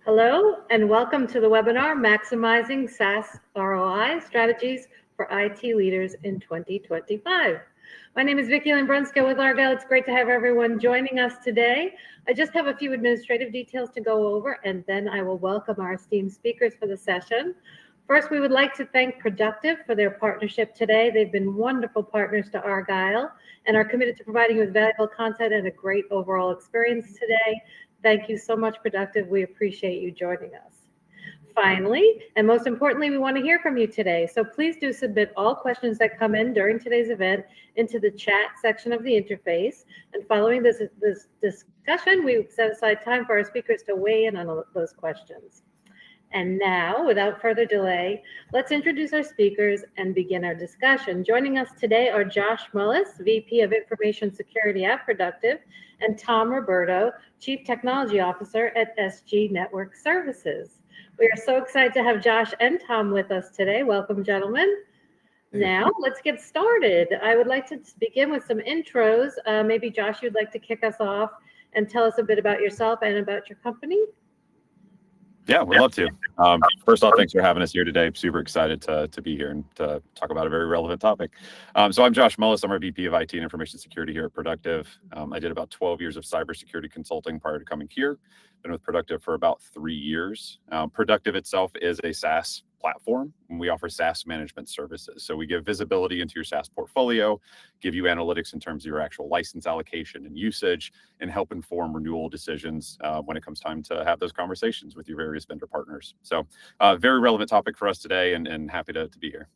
Hello, and welcome to the webinar, Maximizing SaaS ROI Strategies for IT Leaders in 2025. My name is Vicki Lembrunska with Argyle. It's great to have everyone joining us today. I just have a few administrative details to go over, and then I will welcome our esteemed speakers for the session. First, we would like to thank Productiv for their partnership today. They've been wonderful partners to Argyle and are committed to providing you with valuable content and a great overall experience today. Thank you so much, Productiv. We appreciate you joining us. Finally, and most importantly, we want to hear from you today. So please do submit all questions that come in during today's event into the chat section of the interface. And following this discussion, we set aside time for our speakers to weigh in on those questions. And now, without further delay, let's introduce our speakers and begin our discussion. Joining us today are Josh Mullis, VP of Information Security at Productiv, and Tom Roberto, Chief Technology Officer at SG Network Services. We are so excited to have Josh and Tom with us today. Welcome, gentlemen. Now, let's get started. I would like to begin with some intros. Maybe, Josh, you'd like to kick us off and tell us a bit about yourself and about your company? Yeah, we'd love to. First off, thanks for having us here today. Super excited to be here and to talk about a very relevant topic. So I'm Josh Mullis. I'm our VP of IT and Information Security here at Productiv. I did about 12 years of cybersecurity consulting prior to coming here. Been with Productiv for about 3 years. Productiv itself is a SaaS platform, and we offer SaaS management services. So we give visibility into your SaaS portfolio, give you analytics in terms of your actual license allocation and usage, and help inform renewal decisions when it comes time to have those conversations with your various vendor partners. So very relevant topic for us today, and happy to be here.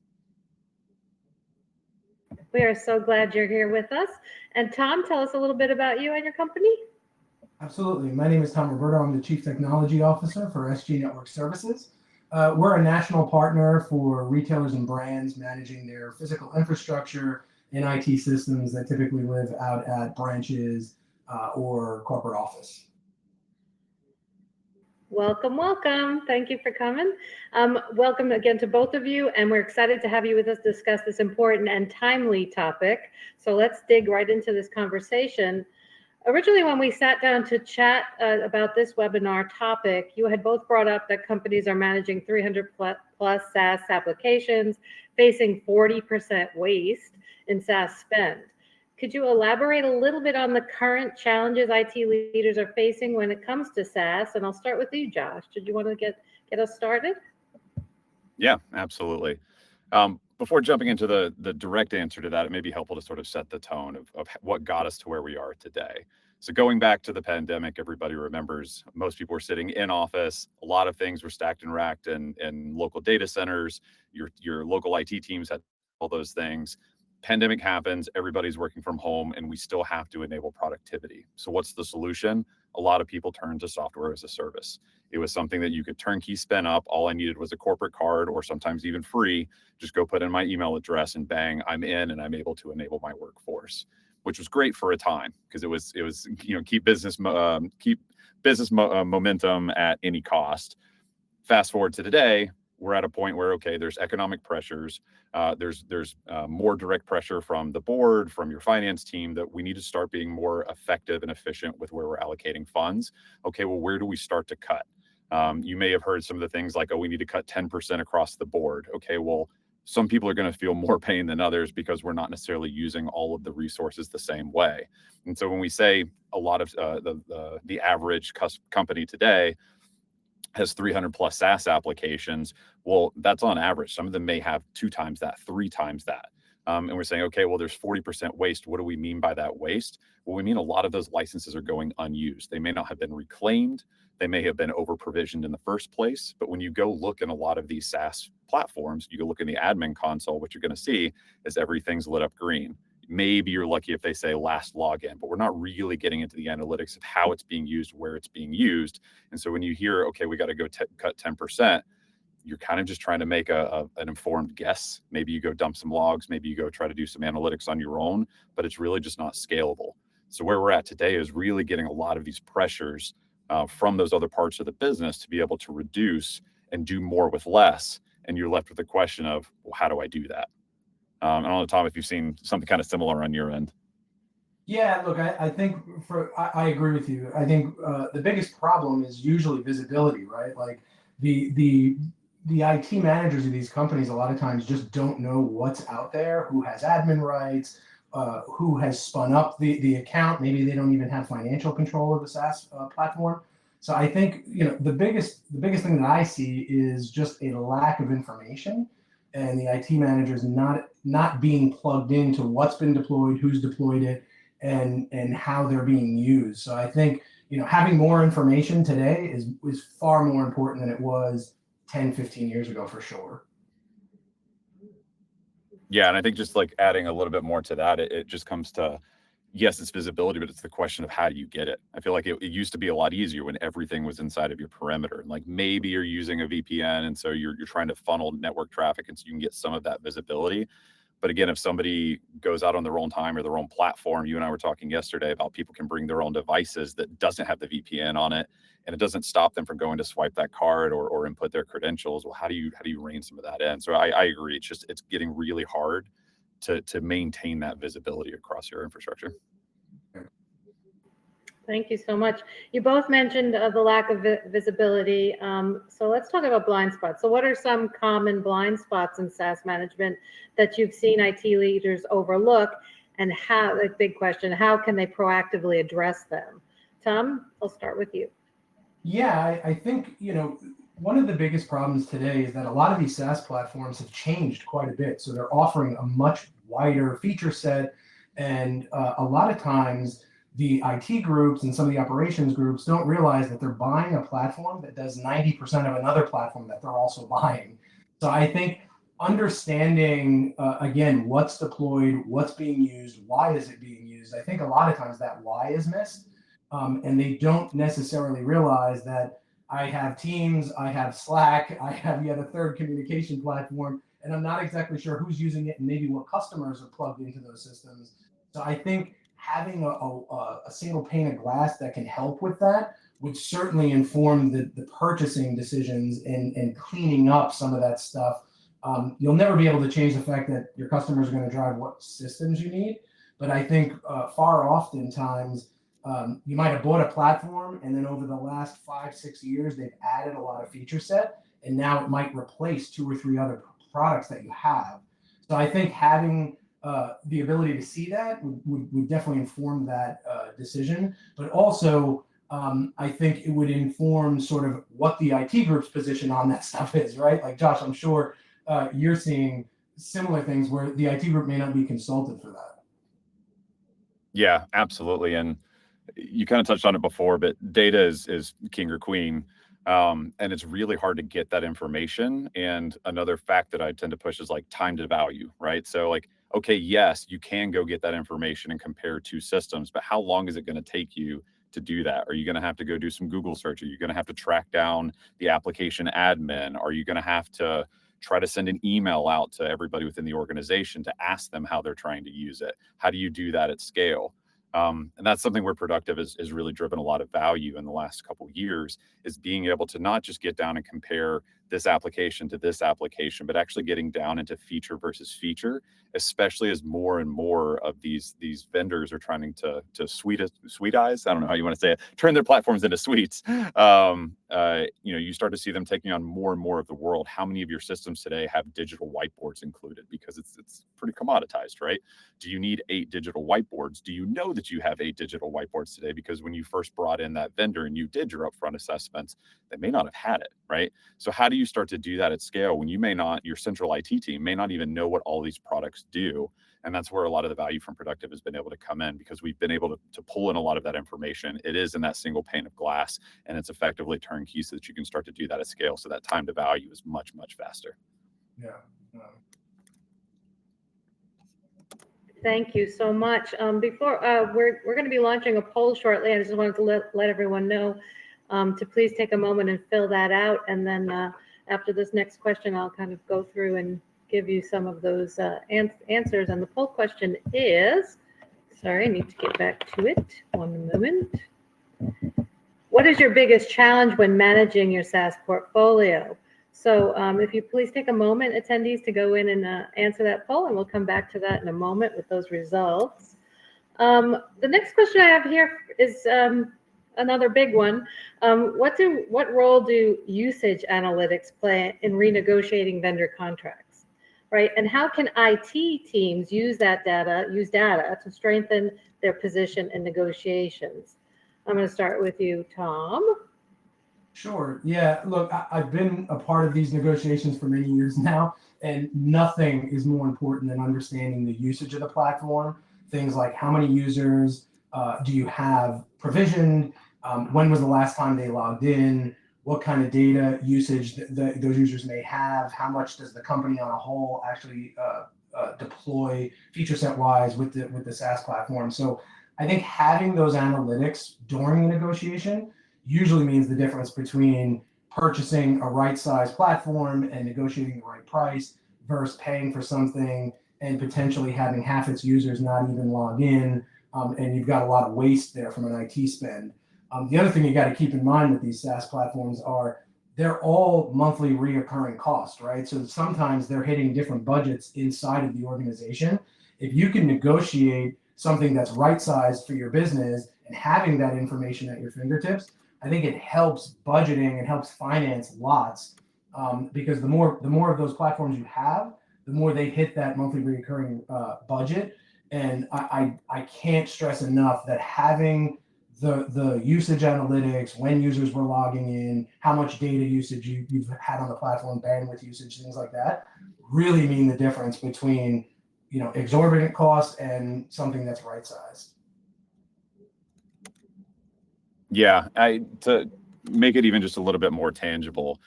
We are so glad you're here with us. And Tom, tell us a little bit about you and your company. Absolutely. My name is Tom Roberto. I'm the Chief Technology Officer for SG Network Services. We're a national partner for retailers and brands managing their physical infrastructure and IT systems that typically live out at branches or corporate office. Welcome, welcome. Thank you for coming. Welcome again to both of you, and we're excited to have you with us discuss this important and timely topic. So let's dig right into this conversation. Originally, when we sat down to chat about this webinar topic, you had both brought up that companies are managing 300 plus SaaS applications, facing 40% waste in SaaS spend. Could you elaborate a little bit on the current challenges IT leaders are facing when it comes to SaaS? And I'll start with you, Josh. Did you want to get us started? Yeah, absolutely. Before jumping into the direct answer to that, it may be helpful to sort of set the tone of what got us to where we are today. So going back to the pandemic, everybody remembers most people were sitting in office. A lot of things were stacked and racked in local data centers. Your local IT teams had all those things. Pandemic happens, everybody's working from home, and we still have to enable productivity. So what's the solution? A lot of people turn to software as a service. It was something that you could turnkey spin up. All I needed was a corporate card, or sometimes even free. Just go put in my email address and bang, I'm in, and I'm able to enable my workforce, which was great for a time because it was keep business momentum at any cost. Fast forward to today, we're at a point where, okay, there's economic pressures. There's more direct pressure from the board, from your finance team, that we need to start being more effective and efficient with where we're allocating funds. Okay, well, where do we start to cut? You may have heard some of the things like, oh, we need to cut 10% across the board. Okay, well, some people are going to feel more pain than others because we're not necessarily using all of the resources the same way. And so when we say a lot of the average company today has 300 plus SaaS applications, well, that's on average. Some of them may have 2 times that, 3 times that. And we're saying, okay, well, there's 40% waste. What do we mean by that waste? Well, we mean a lot of those licenses are going unused. They may not have been reclaimed. They may have been over provisioned in the first place. But when you go look in a lot of these SaaS platforms, you go look in the admin console, what you're going to see is everything's lit up green. Maybe you're lucky if they say last login, but we're not really getting into the analytics of how it's being used, where it's being used. And so when you hear, okay, we got to go cut 10%, you're kind of just trying to make an informed guess. Maybe you go dump some logs, maybe you go try to do some analytics on your own, but it's really just not scalable. So where we're at today is really getting a lot of these pressures from those other parts of the business to be able to reduce and do more with less. And you're left with the question of, well, how do I do that? I don't know, Tom, if you've seen something kind of similar on your end. Yeah, look, I think I agree with you. I think the biggest problem is usually visibility, right? Like the the the IT managers of these companies a lot of times just don't know what's out there, who has admin rights, who has spun up the account. Maybe they don't even have financial control of the SaaS platform. So I think the biggest thing that I see is just a lack of information, and the IT managers not being plugged into what's been deployed, who's deployed it, and how they're being used. So I think having more information today is far more important than it was 10, 15 years ago for sure. Yeah, and I think just like adding a little bit more to that, it just comes to, yes, it's visibility, but it's the question of how do you get it. I feel like it used to be a lot easier when everything was inside of your perimeter. Like maybe you're using a VPN, and so you're trying to funnel network traffic, and so you can get some of that visibility. But again, if somebody goes out on their own time or their own platform, you and I were talking yesterday about people can bring their own devices that doesn't have the VPN on it, and it doesn't stop them from going to swipe that card or input their credentials. Well, how do you rein some of that in? So I agree. It's getting really hard to maintain that visibility across your infrastructure. Thank you so much. You both mentioned the lack of visibility. So let's talk about blind spots. So what are some common blind spots in SaaS management that you've seen IT leaders overlook, and how, the big question, how can they proactively address them? Tom, I'll start with you. Yeah, I think one of the biggest problems today is that a lot of these SaaS platforms have changed quite a bit. So they're offering a much wider feature set, and a lot of times the IT groups and some of the operations groups don't realize that they're buying a platform that does 90% of another platform that they're also buying. So I think understanding, again, what's deployed, what's being used, why is it being used, I think a lot of times that why is missed. And they don't necessarily realize that I have Teams, I have Slack, I have yet a third communication platform, and I'm not exactly sure who's using it and maybe what customers are plugged into those systems. So I think having a single pane of glass that can help with that would certainly inform the purchasing decisions and cleaning up some of that stuff. You'll never be able to change the fact that your customers are going to drive what systems you need, but I think far oftentimes you might have bought a platform, and then over the last 5-6 years, they've added a lot of feature set, and now it might replace 2 or 3 other products that you have. So I think having the ability to see that would definitely inform that decision. But also, I think it would inform sort of what the IT group's position on that stuff is, right? Like Josh, I'm sure you're seeing similar things where the IT group may not be consulted for that. Yeah, absolutely. And you kind of touched on it before, but data is king or queen. And it's really hard to get that information. And another fact that I tend to push is like time to value, right? So like, okay, yes, you can go get that information and compare 2 systems, but how long is it going to take you to do that? Are you going to have to go do some Google search? Are you going to have to track down the application admin? Are you going to have to try to send an email out to everybody within the organization to ask them how they're trying to use it? How do you do that at scale? And that's something where Productiv has really driven a lot of value in the last couple of years, is being able to not just get down and compare this application to this application, but actually getting down into feature versus feature, especially as more and more of these vendors are trying to sweetize, I don't know how you want to say it, turn their platforms into suites. You start to see them taking on more and more of the world. How many of your systems today have digital whiteboards included? Because it's pretty commoditized, right? Do you need 8 digital whiteboards? Do you know that you have 8 digital whiteboards today? Because when you first brought in that vendor and you did your upfront assessments, they may not have had it, right? So how do you start to do that at scale when your central IT team may not even know what all these products do? And that's where a lot of the value from Productiv has been able to come in, because we've been able to pull in a lot of that information. It is in that single pane of glass, and it's effectively turnkey so that you can start to do that at scale. So that time to value is much, much faster. Yeah. Thank you so much. Before we're going to be launching a poll shortly, I just wanted to let everyone know to please take a moment and fill that out. And then after this next question, I'll kind of go through and give you some of those answers. And the poll question is, sorry, I need to get back to it. One moment. What is your biggest challenge when managing your SaaS portfolio? So if you please take a moment, attendees, to go in and answer that poll, and we'll come back to that in a moment with those results. The next question I have here is another big one. What role do usage analytics play in renegotiating vendor contracts, right? And how can IT teams use data to strengthen their position in negotiations? I'm going to start with you, Tom. Sure. Yeah. Look, I've been a part of these negotiations for many years now, and nothing is more important than understanding the usage of the platform. Things like how many users do you have provisioned? When was the last time they logged in? What kind of data usage those users may have? How much does the company on a whole actually deploy feature set wise with the SaaS platform? So I think having those analytics during the negotiation usually means the difference between purchasing a right size platform and negotiating the right price versus paying for something and potentially having half its users not even log in. And you've got a lot of waste there from an IT spend. The other thing you got to keep in mind with these SaaS platforms are they're all monthly reoccurring costs, right? So sometimes they're hitting different budgets inside of the organization. If you can negotiate something that's right sized for your business and having that information at your fingertips, I think it helps budgeting and helps finance lots, because the more of those platforms you have, the more they hit that monthly recurring budget. And I can't stress enough that having the usage analytics, when users were logging in, how much data usage you've had on the platform, bandwidth usage, things like that, really mean the difference between exorbitant costs and something that's right sized. Yeah, to make it even just a little bit more tangible,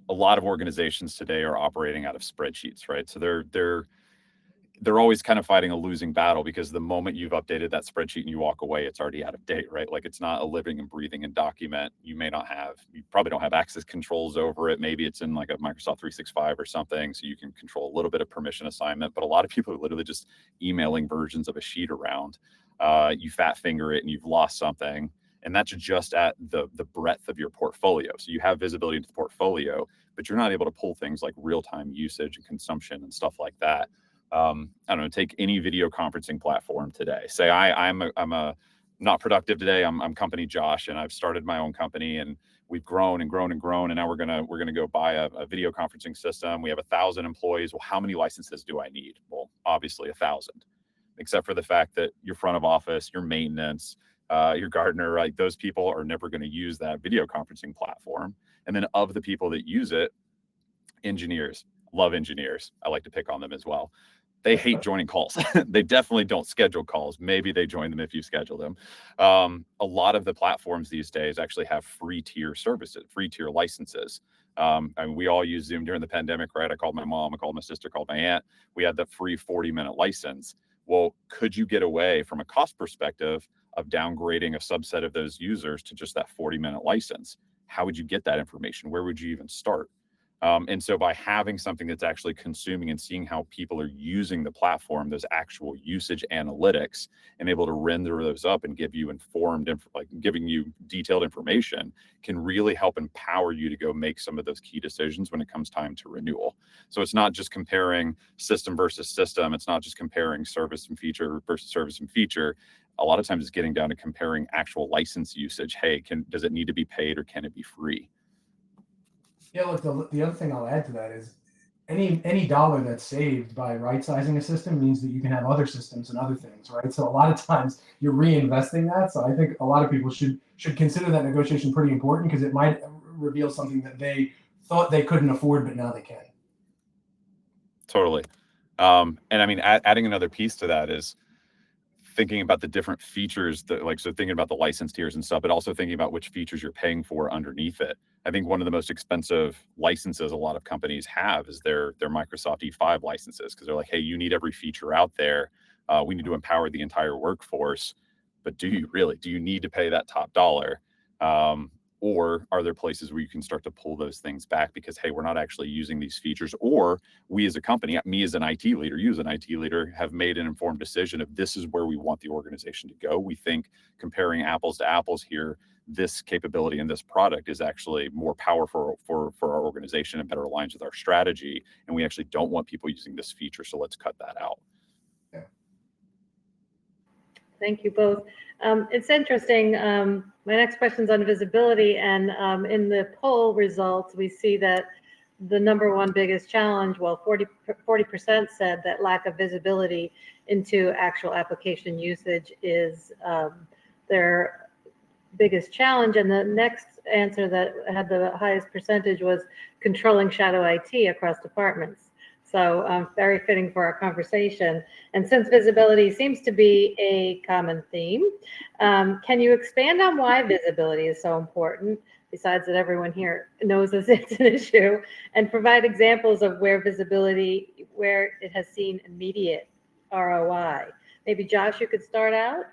a lot of organizations today are operating out of spreadsheets, right? So they're always kind of fighting a losing battle, because the moment you've updated that spreadsheet and you walk away, it's already out of date, right? Like, it's not a living and breathing and document. You probably don't have access controls over it. Maybe it's in like a Microsoft 365 or something, so you can control a little bit of permission assignment. But a lot of people are literally just emailing versions of a sheet around. You fat finger it and you've lost something. And that's just at the breadth of your portfolio. So you have visibility into the portfolio, but you're not able to pull things like real-time usage and consumption and stuff like that. I don't know, take any video conferencing platform today. Say I'm not productive today. I'm company Josh, and I've started my own company, and we've grown and grown and grown. And now we're gonna go buy a video conferencing system. We have 1,000 employees. Well, how many licenses do I need? Well, obviously 1,000, except for the fact that your front of office, your maintenance, your gardener, like, those people are never going to use that video conferencing platform. And then of the people that use it, engineers, love engineers. I like to pick on them as well. They hate joining calls. They definitely don't schedule calls. Maybe they join them if you schedule them. A lot of the platforms these days actually have free tier services, free tier licenses. I mean, we all use Zoom during the pandemic, right? I called my mom, I called my sister, called my aunt. We had the free 40-minute license. Well, could you get away from a cost perspective of downgrading a subset of those users to just that 40-minute license? How would you get that information? Where would you even start? And so by having something that's actually consuming and seeing how people are using the platform, those actual usage analytics, and able to render those up and give you giving you detailed information, can really help empower you to go make some of those key decisions when it comes time to renewal. So it's not just comparing system versus system. It's not just comparing service and feature versus service and feature. A lot of times it's getting down to comparing actual license usage. Hey, does it need to be paid, or can it be free? Yeah, look, the other thing I'll add to that is any dollar that's saved by right sizing a system means that you can have other systems and other things, right? So a lot of times you're reinvesting that. So I think a lot of people should consider that negotiation pretty important, because it might reveal something that they thought they couldn't afford, but now they can. Totally. And I mean, adding another piece to that is thinking about the different features so thinking about the license tiers and stuff, but also thinking about which features you're paying for underneath it. I think one of the most expensive licenses a lot of companies have is their Microsoft E5 licenses, because they're like, hey, you need every feature out there. We need to empower the entire workforce. But do you need to pay that top dollar? Or are there places where you can start to pull those things back because, hey, we're not actually using these features, or we as a company, me as an IT leader, you as an IT leader, have made an informed decision of this is where we want the organization to go. We think comparing apples to apples here, this capability and this product is actually more powerful for our organization and better aligns with our strategy. And we actually don't want people using this feature. So let's cut that out. Thank you both. It's interesting. My next question is on visibility, and in the poll results, we see that the number one biggest challenge, well, 40% said that lack of visibility into actual application usage is their biggest challenge. And the next answer that had the highest percentage was controlling shadow IT across departments. So very fitting for our conversation. And since visibility seems to be a common theme, can you expand on why visibility is so important, besides that everyone here knows it's an issue, and provide examples of where it has seen immediate ROI? Maybe Josh, you could start out?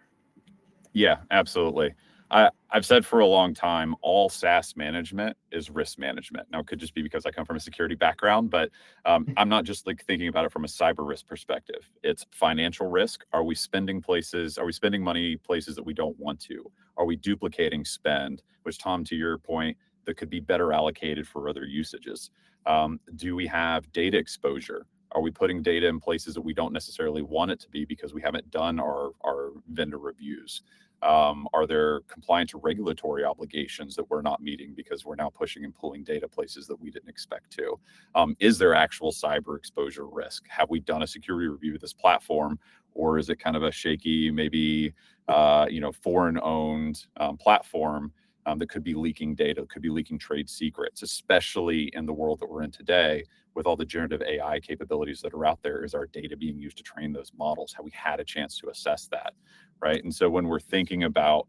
Yeah, absolutely. I've said for a long time, all SaaS management is risk management. Now, it could just be because I come from a security background, but I'm not just like thinking about it from a cyber risk perspective. It's financial risk. Are we spending money places that we don't want to? Are we duplicating spend, which, Tom, to your point, that could be better allocated for other usages? Do we have data exposure? Are we putting data in places that we don't necessarily want it to be because we haven't done our vendor reviews? Are there compliance or regulatory obligations that we're not meeting because we're now pushing and pulling data places that we didn't expect to? Is there actual cyber exposure risk? Have we done a security review of this platform, or is it kind of a shaky, maybe foreign-owned platform that could be leaking data, could be leaking trade secrets, especially in the world that we're in today with all the generative AI capabilities that are out there? Is our data being used to train those models? Have we had a chance to assess that, right? And so when we're thinking about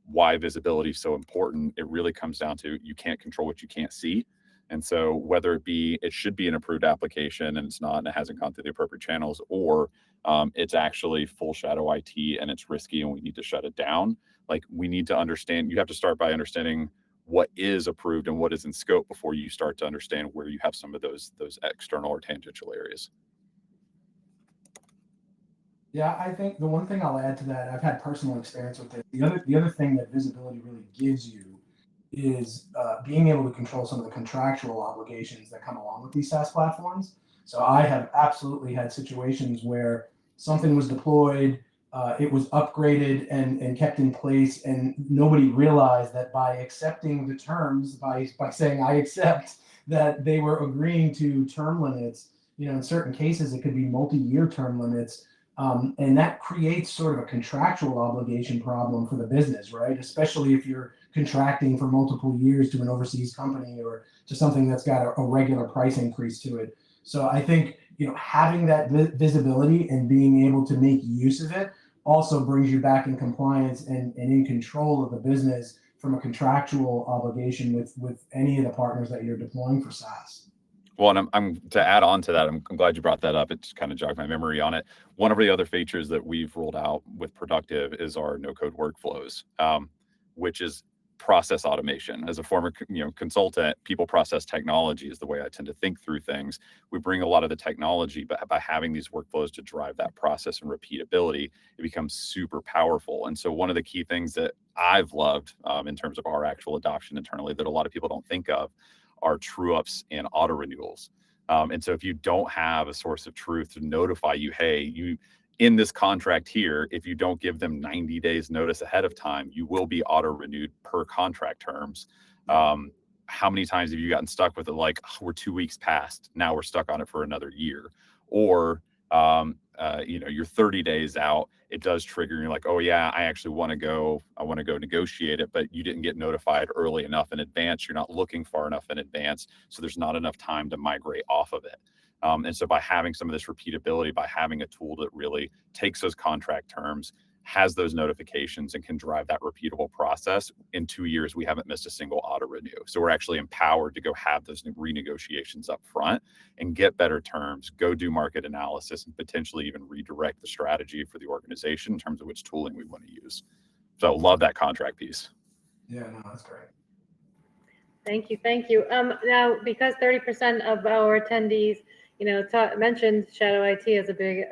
why visibility is so important, it really comes down to you can't control what you can't see. And so whether it should be an approved application and it's not, and it hasn't gone through the appropriate channels, or it's actually full shadow IT and it's risky and we need to shut it down. Like, we need to understand, you have to start by understanding what is approved and what is in scope before you start to understand where you have some of those external or tangential areas. Yeah, I think the one thing I'll add to that, I've had personal experience with it. The other thing that visibility really gives you is being able to control some of the contractual obligations that come along with these SaaS platforms. So I have absolutely had situations where something was deployed, it was upgraded and kept in place, and nobody realized that by accepting the terms, by saying I accept, that they were agreeing to term limits. In certain cases, it could be multi-year term limits. And that creates sort of a contractual obligation problem for the business, right? Especially if you're contracting for multiple years to an overseas company or to something that's got a regular price increase to it. So I think, having that visibility and being able to make use of it also brings you back in compliance and in control of the business from a contractual obligation with any of the partners that you're deploying for SaaS. Well, and I'm to add on to that, I'm glad you brought that up. It just kind of jogged my memory on it. One of the other features that we've rolled out with Productiv is our no-code workflows, which is process automation. As a former consultant, people process technology is the way I tend to think through things. We bring a lot of the technology, but by having these workflows to drive that process and repeatability, it becomes super powerful. And so one of the key things that I've loved in terms of our actual adoption internally that a lot of people don't think of are true ups and auto renewals. And so if you don't have a source of truth to notify you, hey, you in this contract here, if you don't give them 90 days notice ahead of time, you will be auto renewed per contract terms. How many times have you gotten stuck with it? Like, oh, we're 2 weeks past, now we're stuck on it for another year. Or you're 30 days out, it does trigger, and you're like, oh yeah, I want to go negotiate it, but you didn't get notified early enough in advance. You're not looking far enough in advance. So there's not enough time to migrate off of it. And so by having some of this repeatability, by having a tool that really takes those contract terms, has those notifications, and can drive that repeatable process, in 2 years, we haven't missed a single auto renew. So we're actually empowered to go have those renegotiations up front and get better terms, go do market analysis, and potentially even redirect the strategy for the organization in terms of which tooling we want to use. So love that contract piece. Yeah, no, that's great. Thank you. Now, because 30% of our attendees, mentioned shadow IT as a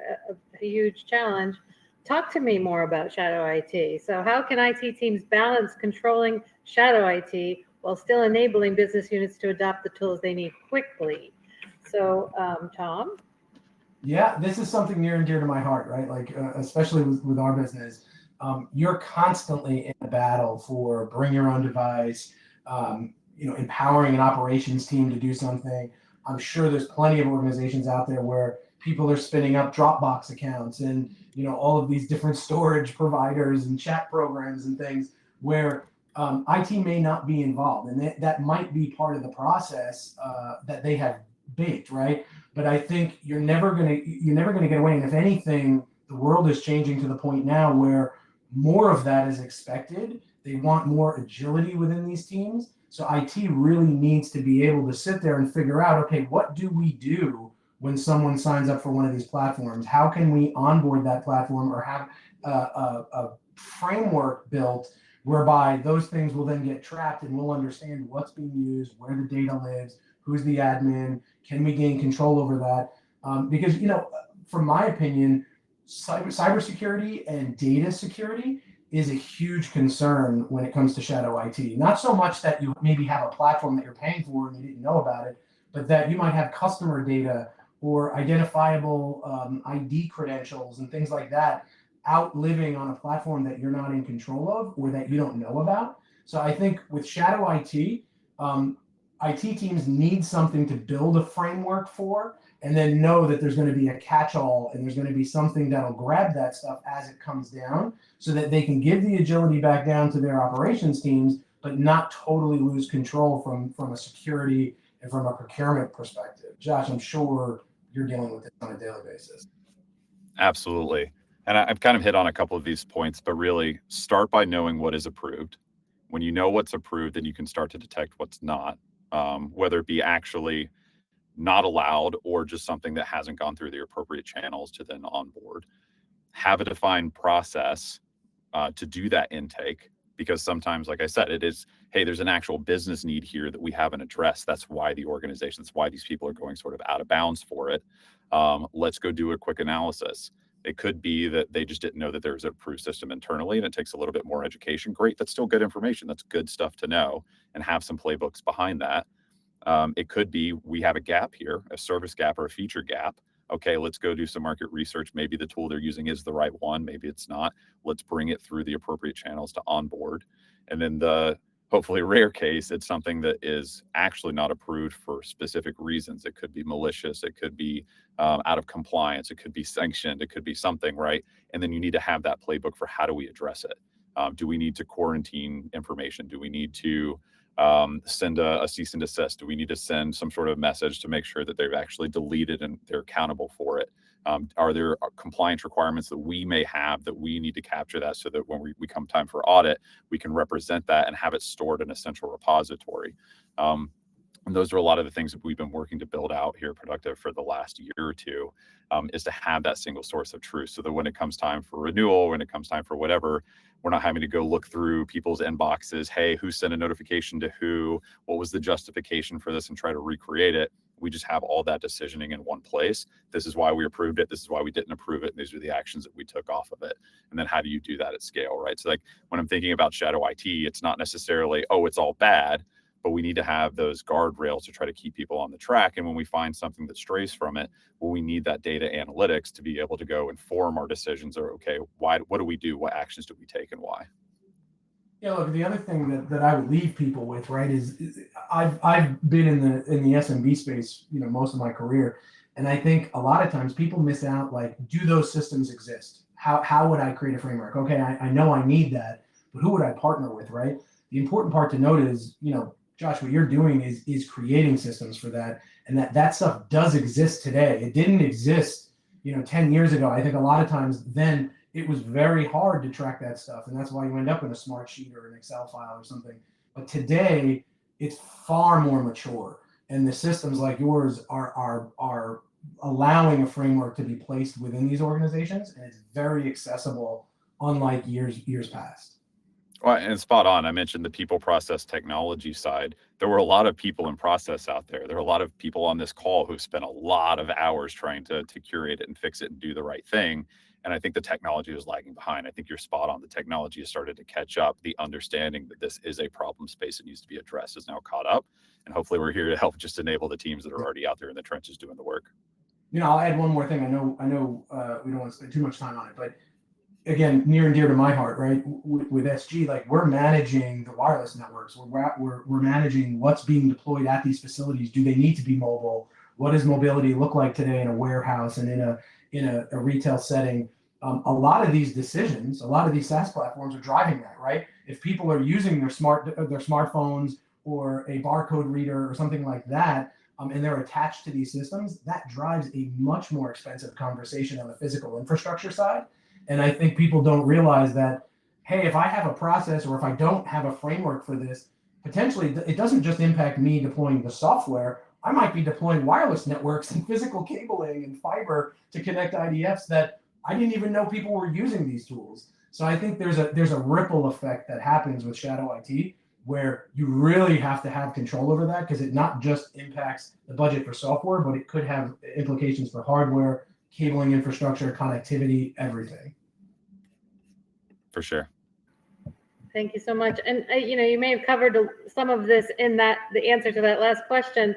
huge challenge. Talk to me more about shadow IT. So how can IT teams balance controlling shadow IT while still enabling business units to adopt the tools they need quickly? So, Tom? Yeah, this is something near and dear to my heart, right? Like, especially with our business. you're constantly in a battle for bring your own device, empowering an operations team to do something. I'm sure there's plenty of organizations out there where people are spinning up Dropbox accounts and all of these different storage providers and chat programs and things where IT may not be involved, and that might be part of the process that they have baked, right? But I think you're never gonna get away. And if anything, the world is changing to the point now where more of that is expected. They want more agility within these teams. So IT really needs to be able to sit there and figure out, okay, what do we do when someone signs up for one of these platforms? How can we onboard that platform or have a framework built whereby those things will then get tracked and we'll understand what's being used, where the data lives, who's the admin, can we gain control over that? Because, from my opinion, cybersecurity and data security is a huge concern when it comes to shadow IT. Not so much that you maybe have a platform that you're paying for and you didn't know about it, but that you might have customer data or identifiable ID credentials and things like that out living on a platform that you're not in control of or that you don't know about. So I think with shadow IT, IT teams need something to build a framework for, and then know that there's going to be a catch-all and there's going to be something that'll grab that stuff as it comes down so that they can give the agility back down to their operations teams, but not totally lose control from a security and from a procurement perspective. Josh, I'm sure you're dealing with this on a daily basis. Absolutely. And I've kind of hit on a couple of these points, but really start by knowing what is approved. When you know what's approved, then you can start to detect what's not, whether it be actually not allowed or just something that hasn't gone through the appropriate channels to then onboard. Have a defined process to do that intake, because sometimes, like I said, it is, hey, there's an actual business need here that we haven't addressed. That's why the organization, that's why these people are going sort of out of bounds for it. Let's go do a quick analysis. It could be that they just didn't know that there's an approved system internally and it takes a little bit more education. Great, that's still good information. That's good stuff to know and have some playbooks behind that. It could be we have a gap here, a service gap or a feature gap. Okay, let's go do some market research. Maybe the tool they're using is the right one. Maybe it's not. Let's bring it through the appropriate channels to onboard. And then the hopefully rare case, it's something that is actually not approved for specific reasons. It could be malicious. It could be out of compliance. It could be sanctioned. It could be something, right? And then you need to have that playbook for how do we address it? Do we need to quarantine information? Do we need to send a cease and desist? Do we need to send some sort of message to make sure that they've actually deleted and they're accountable for it? Are there compliance requirements that we may have that we need to capture that so that when we come time for audit, we can represent that and have it stored in a central repository? And those are a lot of the things that we've been working to build out here at Productiv for the last year or two, is to have that single source of truth so that when it comes time for renewal, when it comes time for whatever, we're not having to go look through people's inboxes. Hey, who sent a notification to who? What was the justification for this? And try to recreate it. We just have all that decisioning in one place. This is why we approved it. This is why we didn't approve it. And these are the actions that we took off of it. And then how do you do that at scale, right? So like when I'm thinking about shadow IT, it's not necessarily, oh, it's all bad, but we need to have those guardrails to try to keep people on the track. And when we find something that strays from it, well, we need that data analytics to be able to go inform our decisions or, okay, what do we do? What actions do we take and why? Yeah, look, the other thing that I would leave people with, right, is I've been in the SMB space, most of my career. And I think a lot of times people miss out, like, do those systems exist? How would I create a framework? Okay, I know I need that, but who would I partner with, right? The important part to note is, Josh, what you're doing is creating systems for that. And that stuff does exist today. It didn't exist, 10 years ago. I think a lot of times then it was very hard to track that stuff. And that's why you end up in a smart sheet or an Excel file or something. But today it's far more mature. And the systems like yours are allowing a framework to be placed within these organizations. And it's very accessible, unlike years past. Well, and spot on. I mentioned the people process technology side. There were a lot of people in process out there. There are a lot of people on this call who've spent a lot of hours trying to curate it and fix it and do the right thing. And I think the technology was lagging behind. I think you're spot on. The technology has started to catch up. The understanding that this is a problem space that needs to be addressed is now caught up. And hopefully we're here to help just enable the teams that are already out there in the trenches doing the work. I'll add one more thing. I know we don't want to spend too much time on it, but again, near and dear to my heart, right? With SG, like we're managing the wireless networks. We're managing what's being deployed at these facilities. Do they need to be mobile? What does mobility look like today in a warehouse and in a retail setting? A lot of these decisions, a lot of these SaaS platforms are driving that, right? If people are using their smartphones or a barcode reader or something like that, and they're attached to these systems, that drives a much more expensive conversation on the physical infrastructure side. And I think people don't realize that, hey, if I have a process or if I don't have a framework for this, potentially it doesn't just impact me deploying the software. I might be deploying wireless networks and physical cabling and fiber to connect IDFs that I didn't even know people were using these tools. So I think there's a ripple effect that happens with shadow IT where you really have to have control over that, because it not just impacts the budget for software, but it could have implications for hardware, cabling infrastructure, connectivity, everything. For sure. Thank you so much. And you may have covered some of this in the answer to that last question.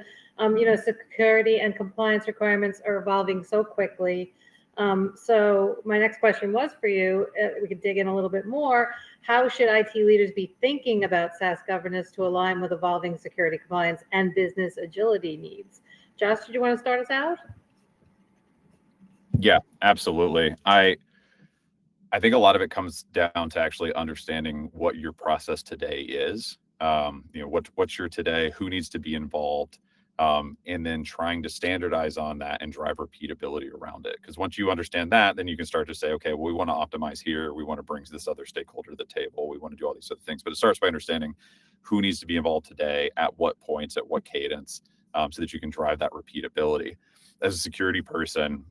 Security and compliance requirements are evolving so quickly. So my next question was for you. We could dig in a little bit more. How should IT leaders be thinking about SaaS governance to align with evolving security, compliance, and business agility needs? Josh, did you want to start us out? Yeah, absolutely. I think a lot of it comes down to actually understanding what your process today is. What's your today, who needs to be involved, and then trying to standardize on that and drive repeatability around it. Because once you understand that, then you can start to say, okay, well, we want to optimize here. We want to bring this other stakeholder to the table. We want to do all these other things. But it starts by understanding who needs to be involved today, at what points, at what cadence, so that you can drive that repeatability. As a security person,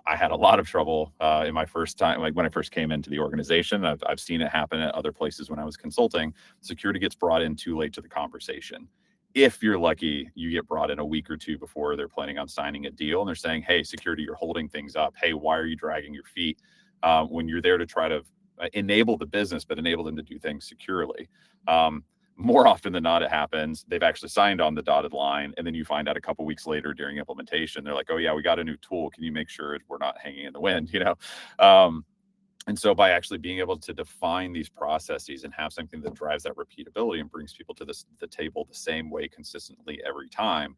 I had a lot of trouble in my first time, like when I first came into the organization. I've seen it happen at other places when I was consulting. Security gets brought in too late to the conversation. If you're lucky, you get brought in a week or two before they're planning on signing a deal, and they're saying, hey, security, you're holding things up. Hey, why are you dragging your feet? When you're there to try to enable the business, but enable them to do things securely. More often than not, it happens. They've actually signed on the dotted line, and then you find out a couple weeks later during implementation, they're like, "Oh yeah, we got a new tool. Can you make sure we're not hanging in the wind?" And so by actually being able to define these processes and have something that drives that repeatability and brings people to the table the same way consistently every time,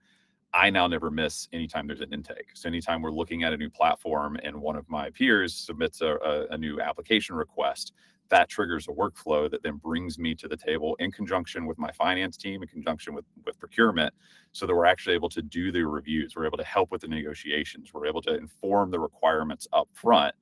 I now never miss anytime there's an intake. So anytime we're looking at a new platform and one of my peers submits a new application request, that triggers a workflow that then brings me to the table in conjunction with my finance team, in conjunction with procurement, so that we're actually able to do the reviews. We're able to help with the negotiations. We're able to inform the requirements up front.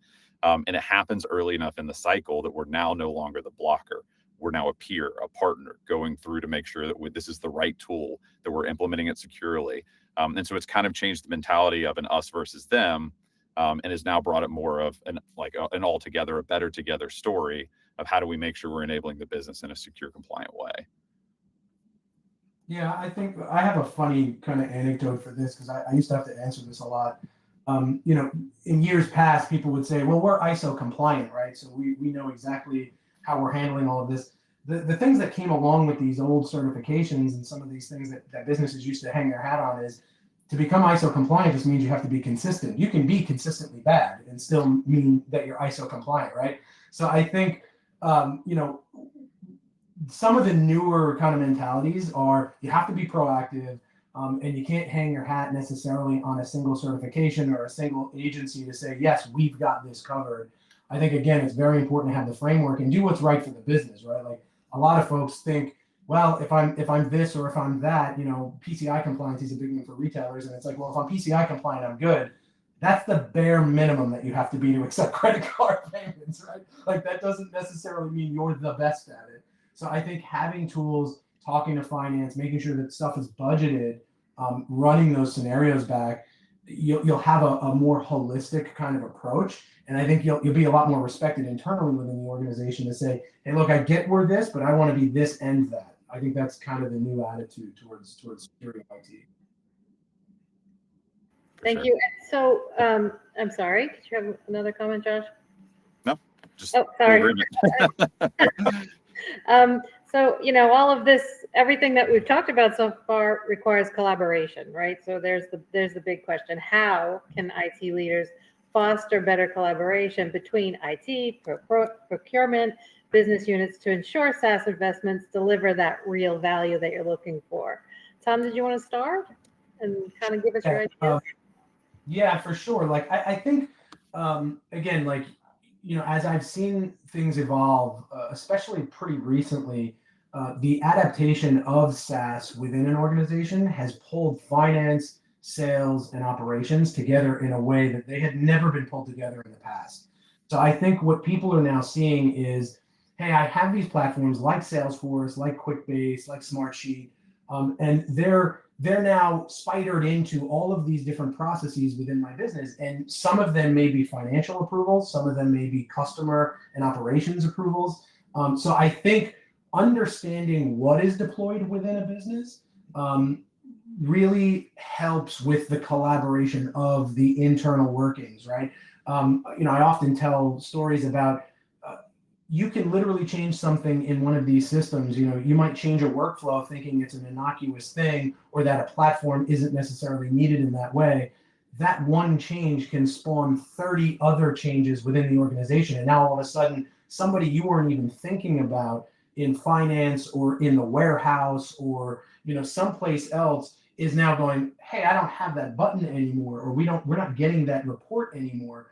And it happens early enough in the cycle that we're now no longer the blocker. We're now a peer, a partner, going through to make sure that this is the right tool, that we're implementing it securely. And so it's kind of changed the mentality of an us versus them, and has now brought it more of an altogether, a better together story of how do we make sure we're enabling the business in a secure, compliant way. Yeah, I think I have a funny kind of anecdote for this, because I used to have to answer this a lot. In years past, people would say, well, we're ISO compliant, right? So we know exactly how we're handling all of this. The things that came along with these old certifications and some of these things that businesses used to hang their hat on is, to become ISO compliant just means you have to be consistent. You can be consistently bad and still mean that you're ISO compliant, right? So I think, some of the newer kind of mentalities are you have to be proactive, and you can't hang your hat necessarily on a single certification or a single agency to say, yes, we've got this covered. I think, again, it's very important to have the framework and do what's right for the business, right? Like a lot of folks think, well, if I'm this or if I'm that, PCI compliance is a big one for retailers. And it's like, well, if I'm PCI compliant, I'm good. That's the bare minimum that you have to be to accept credit card payments, right? Like that doesn't necessarily mean you're the best at it. So I think having tools, talking to finance, making sure that stuff is budgeted, running those scenarios back, you'll have a more holistic kind of approach. And I think you'll be a lot more respected internally within the organization to say, hey, look, I get we're this, but I want to be this and that. I think that's kind of the new attitude towards security IT. Thank you. So I'm sorry. Did you have another comment, Josh? No, just sorry. So, all of this, everything that we've talked about so far requires collaboration, right? So there's the big question: how can IT leaders foster better collaboration between IT, procurement, business units to ensure SaaS investments deliver that real value that you're looking for. Tom, did you want to start and kind of give us your ideas? Yeah, for sure. Like, I think, again, like, as I've seen things evolve, especially pretty recently, the adaptation of SaaS within an organization has pulled finance, sales, and operations together in a way that they had never been pulled together in the past. So I think what people are now seeing is, hey, I have these platforms like Salesforce, like QuickBase, like Smartsheet, and they're now spidered into all of these different processes within my business. And some of them may be financial approvals, some of them may be customer and operations approvals. So I think understanding what is deployed within a business really helps with the collaboration of the internal workings, right? I often tell stories about you can literally change something in one of these systems. You might change a workflow thinking it's an innocuous thing or that a platform isn't necessarily needed in that way. That one change can spawn 30 other changes within the organization. And now all of a sudden, somebody you weren't even thinking about in finance or in the warehouse or someplace else is now going, hey, I don't have that button anymore, or we're not getting that report anymore.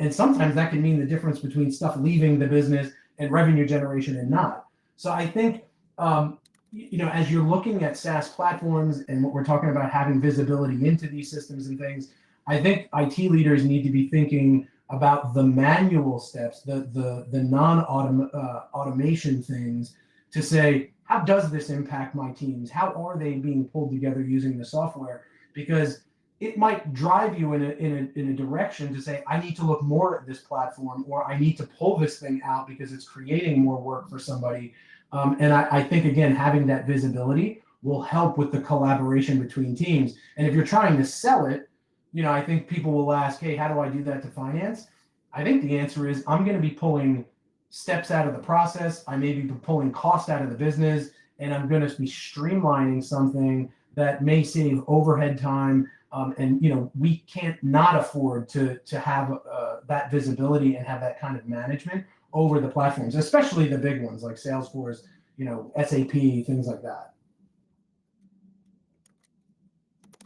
And sometimes that can mean the difference between stuff leaving the business and revenue generation and not. So I think, as you're looking at SaaS platforms and what we're talking about having visibility into these systems and things, I think IT leaders need to be thinking about the manual steps, the non-automation things to say, how does this impact my teams? How are they being pulled together using the software? Because it might drive you in a direction to say, I need to look more at this platform, or I need to pull this thing out because it's creating more work for somebody. And I think, again, having that visibility will help with the collaboration between teams. And if you're trying to sell it, I think people will ask, hey, how do I do that to finance? I think the answer is I'm going to be pulling steps out of the process. I may be pulling cost out of the business, and I'm going to be streamlining something that may save overhead time. And we can't not afford to have that visibility and have that kind of management over the platforms, especially the big ones like Salesforce, SAP, things like that.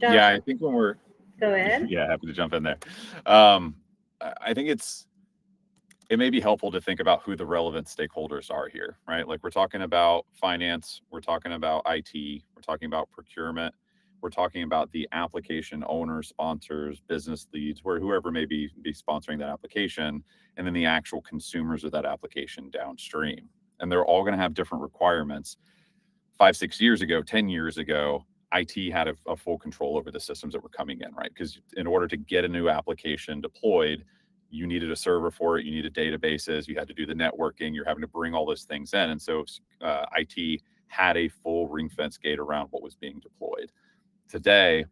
Josh, Yeah, I think when we're go ahead. Yeah, happy to jump in there. I think it may be helpful to think about who the relevant stakeholders are here, right? Like, we're talking about finance, we're talking about IT, we're talking about procurement, we're talking about the application owners, sponsors, business leads, whoever may be sponsoring that application, and then the actual consumers of that application downstream. And they're all going to have different requirements. 5, 6 years ago, 10 years ago, IT had a full control over the systems that were coming in, right? Because in order to get a new application deployed, you needed a server for it, you needed databases, you had to do the networking, you're having to bring all those things in. And so IT had a full ring fence gate around what was being deployed. Today,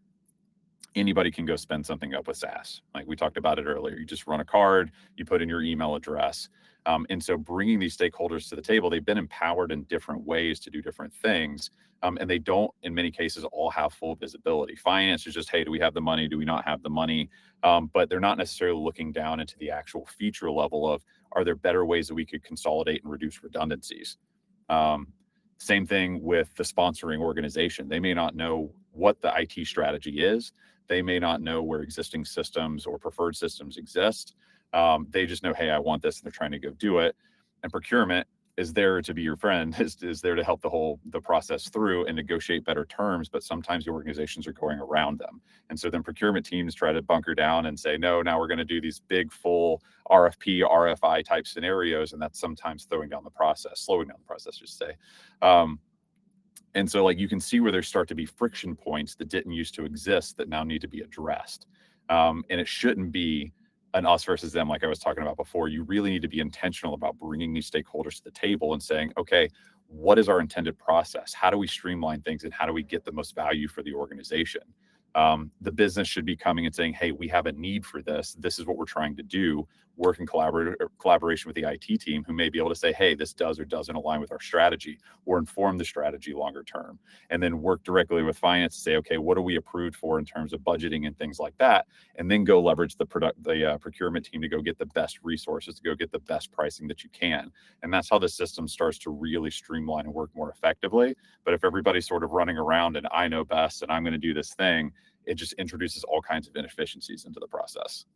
anybody can go spin something up with SaaS. Like we talked about it earlier, you just run a card, you put in your email address. And so bringing these stakeholders to the table, they've been empowered in different ways to do different things. And they don't, in many cases, all have full visibility. Finance is just, hey, do we have the money? Do we not have the money? But they're not necessarily looking down into the actual feature level of, are there better ways that we could consolidate and reduce redundancies? Same thing with the sponsoring organization. They may not know what the IT strategy is. They may not know where existing systems or preferred systems exist. They just know, hey, I want this, and they're trying to go do it. And procurement is there to be your friend, is there to help the process through and negotiate better terms. But sometimes the organizations are going around them. And so then procurement teams try to bunker down and say, no, now we're going to do these big, full RFP, RFI type scenarios. And that's sometimes slowing down the process, just say. And so like you can see where there start to be friction points that didn't used to exist that now need to be addressed. And it shouldn't be an us versus them, like I was talking about before. You really need to be intentional about bringing these stakeholders to the table and saying, okay, what is our intended process? How do we streamline things, and how do we get the most value for the organization? The business should be coming and saying, hey, we have a need for this. This is what we're trying to do. work in collaboration with the IT team, who may be able to say, hey, this does or doesn't align with our strategy, or inform the strategy longer term. And then work directly with finance to say, okay, what are we approved for in terms of budgeting and things like that? And then go leverage the procurement team to go get the best resources, to go get the best pricing that you can. And that's how the system starts to really streamline and work more effectively. But if everybody's sort of running around and I know best and I'm going to do this thing, it just introduces all kinds of inefficiencies into the process.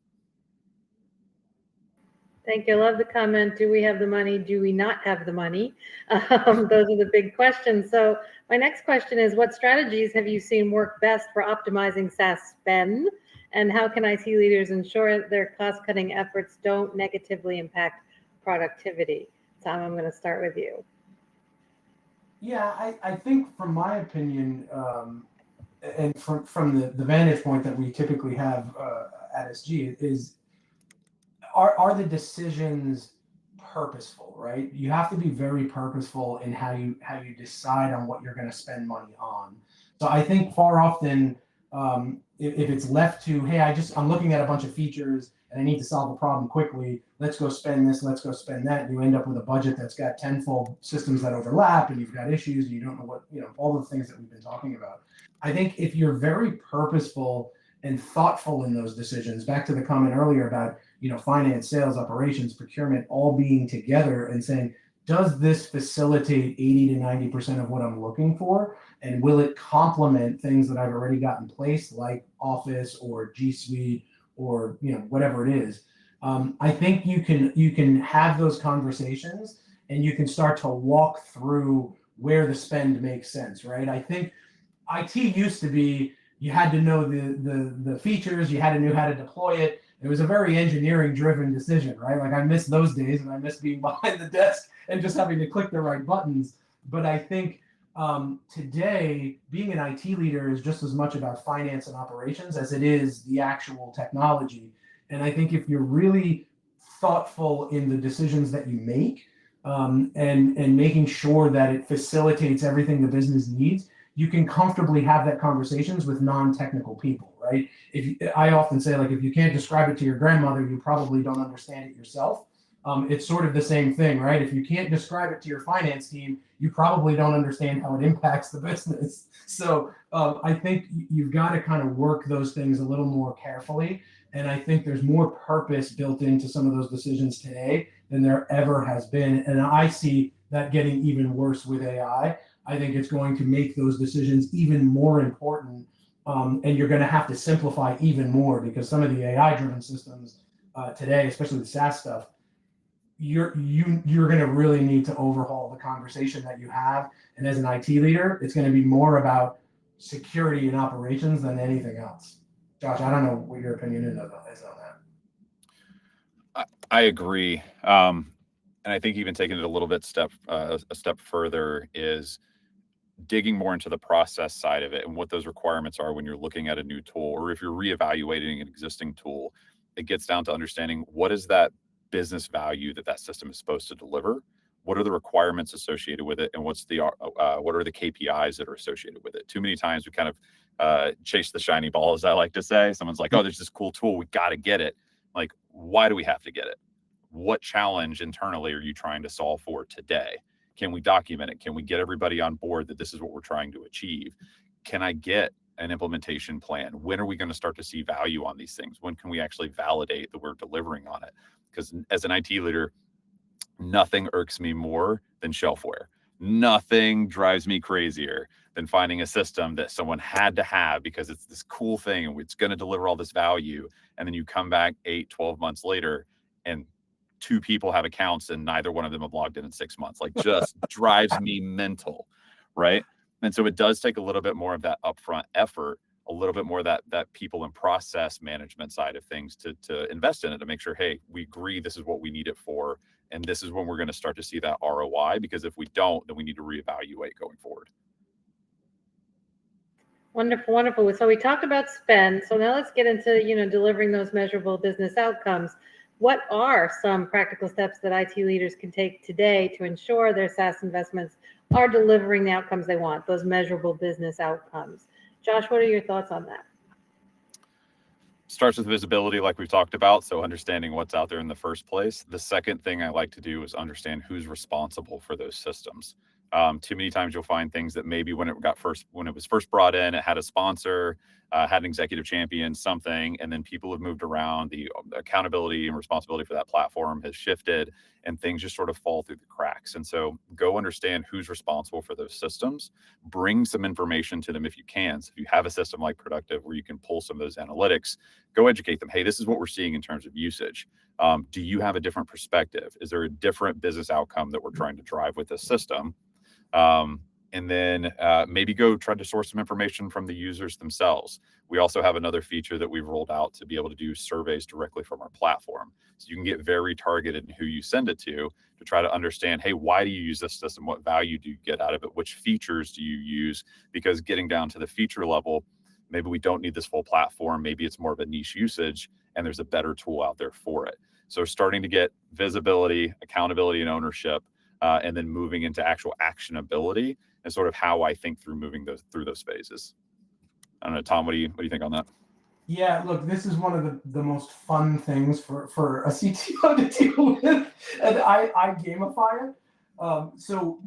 Thank you. I love the comment. Do we have the money? Do we not have the money? Those are the big questions. So my next question is, what strategies have you seen work best for optimizing SaaS spend? And how can IT leaders ensure their cost-cutting efforts don't negatively impact productivity? Tom, I'm going to start with you. Yeah, I think from my opinion, and from the vantage point that we typically have at SG is, are the decisions purposeful, right? You have to be very purposeful in how you decide on what you're going to spend money on. So I think far often, if it's left to, hey, I'm looking at a bunch of features and I need to solve a problem quickly, let's go spend this, let's go spend that. You end up with a budget that's got tenfold systems that overlap, and you've got issues, and you don't know what, all the things that we've been talking about. I think if you're very purposeful and thoughtful in those decisions, back to the comment earlier about, finance, sales, operations, procurement, all being together and saying, does this facilitate 80 to 90% of what I'm looking for? And will it complement things that I've already got in place, like Office or G Suite or whatever it is? I think you can have those conversations and you can start to walk through where the spend makes sense, right? I think IT used to be, you had to know the features, you had to know how to deploy it. It was a very engineering driven decision, right? Like, I miss those days, and I miss being behind the desk and just having to click the right buttons. But I think today, being an IT leader is just as much about finance and operations as it is the actual technology. And I think if you're really thoughtful in the decisions that you make, and making sure that it facilitates everything the business needs, you can comfortably have that conversations with non-technical people, right? I often say, like, if you can't describe it to your grandmother, you probably don't understand it yourself. It's sort of the same thing, right? If you can't describe it to your finance team, you probably don't understand how it impacts the business. So I think you've got to kind of work those things a little more carefully. And I think there's more purpose built into some of those decisions today than there ever has been. And I see that getting even worse with AI. I think it's going to make those decisions even more important. And you're going to have to simplify even more, because some of the AI-driven systems today, especially the SaaS stuff, you're going to really need to overhaul the conversation that you have. And as an IT leader, it's going to be more about security and operations than anything else. Josh, I don't know what your opinion is on that. I agree. And I think even taking it a little bit a step further is digging more into the process side of it and what those requirements are when you're looking at a new tool, or if you're reevaluating an existing tool. It gets down to understanding, what is that business value that system is supposed to deliver? What are the requirements associated with it, and what are the KPIs that are associated with it? Too many times we kind of chase the shiny ball, as I like to say. Someone's like, oh, there's this cool tool, we got to get it. Like, why do we have to get it? What challenge internally are you trying to solve for today? Can we document it? Can we get everybody on board that this is what we're trying to achieve? Can I get an implementation plan? When are we going to start to see value on these things? When can we actually validate that we're delivering on it? Because as an IT leader, nothing irks me more than shelfware. Nothing drives me crazier than finding a system that someone had to have because it's this cool thing and it's going to deliver all this value. And then you come back 8-12 months later and 2 people have accounts and neither one of them have logged in 6 months. Like, just drives me mental, right? And so it does take a little bit more of that upfront effort, a little bit more of that people and process management side of things to invest in it, to make sure, hey, we agree this is what we need it for, and this is when we're going to start to see that ROI. Because if we don't, then we need to reevaluate going forward. Wonderful, wonderful. So we talked about spend. So now let's get into delivering those measurable business outcomes. What are some practical steps that IT leaders can take today to ensure their SaaS investments are delivering the outcomes they want, those measurable business outcomes? Josh, what are your thoughts on that? Starts with visibility, like we've talked about. So understanding what's out there in the first place. The second thing I like to do is understand who's responsible for those systems. Too many times you'll find things that maybe when it was first brought in, it had a sponsor, had an executive champion, something, and then people have moved around. The accountability and responsibility for that platform has shifted, and things just sort of fall through the cracks. And so go understand who's responsible for those systems. Bring some information to them if you can. So if you have a system like Productiv where you can pull some of those analytics, go educate them. Hey, this is what we're seeing in terms of usage. Do you have a different perspective? Is there a different business outcome that we're trying to drive with this system? And then maybe go try to source some information from the users themselves. We also have another feature that we've rolled out to be able to do surveys directly from our platform. So you can get very targeted in who you send it to try to understand, hey, why do you use this system? What value do you get out of it? Which features do you use? Because getting down to the feature level, maybe we don't need this full platform. Maybe it's more of a niche usage and there's a better tool out there for it. So starting to get visibility, accountability, and ownership, and then moving into actual actionability and sort of how I think through moving through those phases. I don't know, Tom, what do you think on that? Yeah, look, this is one of the most fun things for a CTO to deal with, and I gamify it. So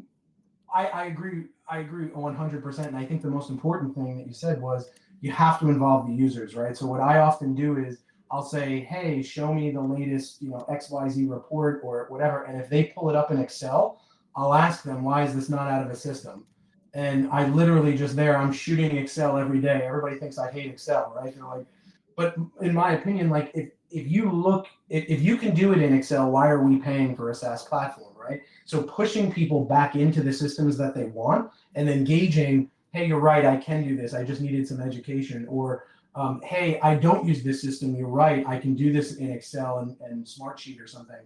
I agree 100%, and I think the most important thing that you said was you have to involve the users, right? So what I often do is I'll say, hey, show me the latest, XYZ report or whatever, and if they pull it up in Excel, I'll ask them, why is this not out of a system? And I literally I'm shooting Excel every day. Everybody thinks I hate Excel, right? They're like, but in my opinion, like if you can do it in Excel, why are we paying for a SaaS platform, right? So pushing people back into the systems that they want and engaging, hey, you're right, I can do this. I just needed some education. Or, hey, I don't use this system. You're right. I can do this in Excel and Smartsheet or something.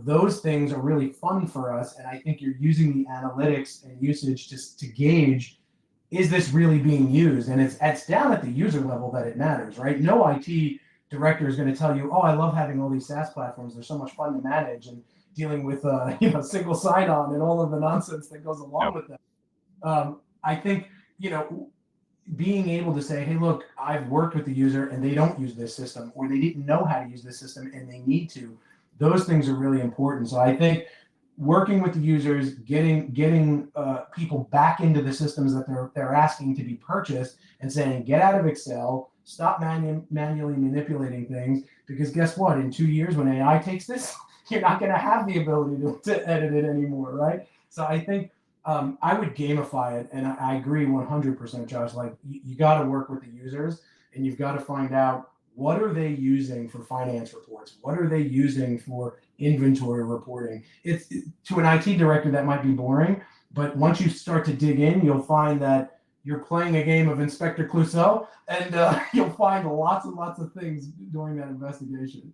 Those things are really fun for us. And I think you're using the analytics and usage to gauge, is this really being used? And it's down at the user level that it matters, right? No IT director is going to tell you, oh, I love having all these SaaS platforms. They're so much fun to manage and dealing with, single sign-on and all of the nonsense that goes along with that. I think, being able to say, hey, look, I've worked with the user and they don't use this system, or they didn't know how to use this system and they need to. Those things are really important. So I think working with the users, getting people back into the systems that they're asking to be purchased, and saying, get out of Excel, stop manually manipulating things, because guess what? In 2 years, when AI takes this, you're not going to have the ability to edit it anymore, right? So I think I would gamify it, and I agree 100%, Josh. Like you got to work with the users, and you've got to find out, what are they using for finance reports? What are they using for inventory reporting? It's to an IT director that might be boring, but once you start to dig in, you'll find that you're playing a game of Inspector Clouseau, and you'll find lots and lots of things during that investigation.